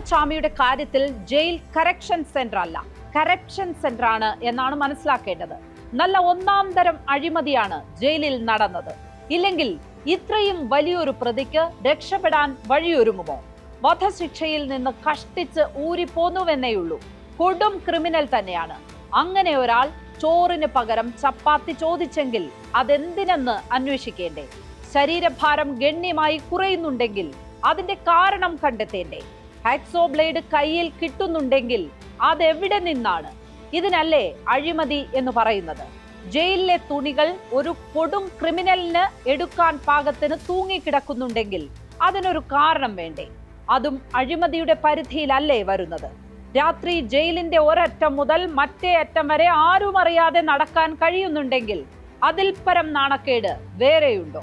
ഗോവിന്ദചാമിയുടെ കാര്യത്തിൽ jail correction centre അല്ല, corruption centre ആണ് എന്നാണ് മനസ്സിലാക്കേണ്ടത്. നല്ല ഒന്നാം തരം അഴിമതിയാണ് ജയിലിൽ നടന്നത്. ഇല്ലെങ്കിൽ ഇത്രയും വലിയൊരു പ്രതിക്ക് രക്ഷപ്പെടാൻ വഴിയൊരുങ്ങുമോ? വധശിക്ഷയിൽ നിന്ന് കഷ്ടിച്ച് ഊരിപ്പോന്നുവെന്നേയുള്ളൂ. കൊടും ക്രിമിനൽ തന്നെയാണ്. അങ്ങനെ ഒരാൾ ചോറിന് പകരം ചപ്പാത്തി ചോദിച്ചെങ്കിൽ അതെന്തിനെന്ന് അന്വേഷിക്കേണ്ടേ? ശരീരഭാരം ഗണ്യമായി കുറയുന്നുണ്ടെങ്കിൽ അതിന്റെ കാരണം കണ്ടെത്തേണ്ടേ? ഹാക്സോ ബ്ലേഡ് കയ്യിൽ കിട്ടുന്നുണ്ടെങ്കിൽ അതെവിടെ നിന്നാണ്? ഇതിനല്ലേ അഴിമതി എന്ന് പറയുന്നത്? ജയിലിലെ തുണികൾ ഒരു കൊടും ക്രിമിനലിന് എടുക്കാൻ പാകത്തിന് തൂങ്ങിക്കിടക്കുന്നുണ്ടെങ്കിൽ അതിനൊരു കാരണം വേണ്ടേ? അതും അഴിമതിയുടെ പരിധിയിലല്ലേ വരുന്നത്? രാത്രി ജയിലിന്റെ ഒരറ്റം മുതൽ മറ്റേ അറ്റം വരെ ആരും അറിയാതെ നടക്കാൻ കഴിയുന്നുണ്ടെങ്കിൽ അതിൽ പരം നാണക്കേട് വേറെയുണ്ടോ?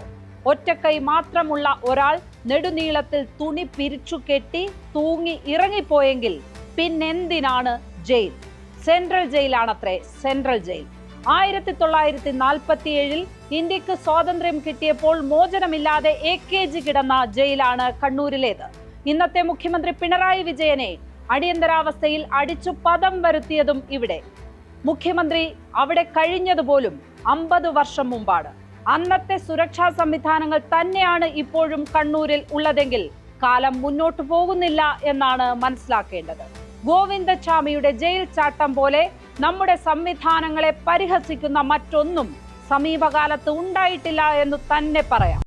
ഒറ്റക്കൈ മാത്രമുള്ള ഒരാൾ നെടുനീളത്തിൽ തുണി പിരിച്ചു കെട്ടി തൂങ്ങി ഇറങ്ങിപ്പോയെങ്കിൽ പിന്നെന്തിനാണ് ജയിൽ? സെൻട്രൽ ജയിലാണത്രേ, സെൻട്രൽ ജയിൽ. 1947 ഇന്ത്യക്ക് സ്വാതന്ത്ര്യം കിട്ടിയപ്പോൾ മോചനമില്ലാതെ AKG കിടന്ന ജയിലാണ് കണ്ണൂരിലേത്. ഇന്നത്തെ മുഖ്യമന്ത്രി പിണറായി വിജയനെ അടിയന്തരാവസ്ഥയിൽ അടിച്ചു പദം വരുത്തിയതും ഇവിടെ. മുഖ്യമന്ത്രി അവിടെ കഴിഞ്ഞതുപോലും 50 വർഷം മുമ്പാണ്. അന്നത്തെ സുരക്ഷാ സംവിധാനങ്ങൾ തന്നെയാണ് ഇപ്പോഴും കണ്ണൂരിൽ ഉള്ളതെങ്കിൽ കാലം മുന്നോട്ടു പോകുന്നില്ല എന്നാണ് മനസ്സിലാക്കേണ്ടത്. ഗോവിന്ദചാമിയുടെ ജയിൽ ചാട്ടം പോലെ നമ്മുടെ സംവിധാനങ്ങളെ പരിഹസിക്കുന്ന മറ്റൊന്നും സമീപകാലത്ത് ഉണ്ടായിട്ടില്ല എന്ന് തന്നെ പറയാം.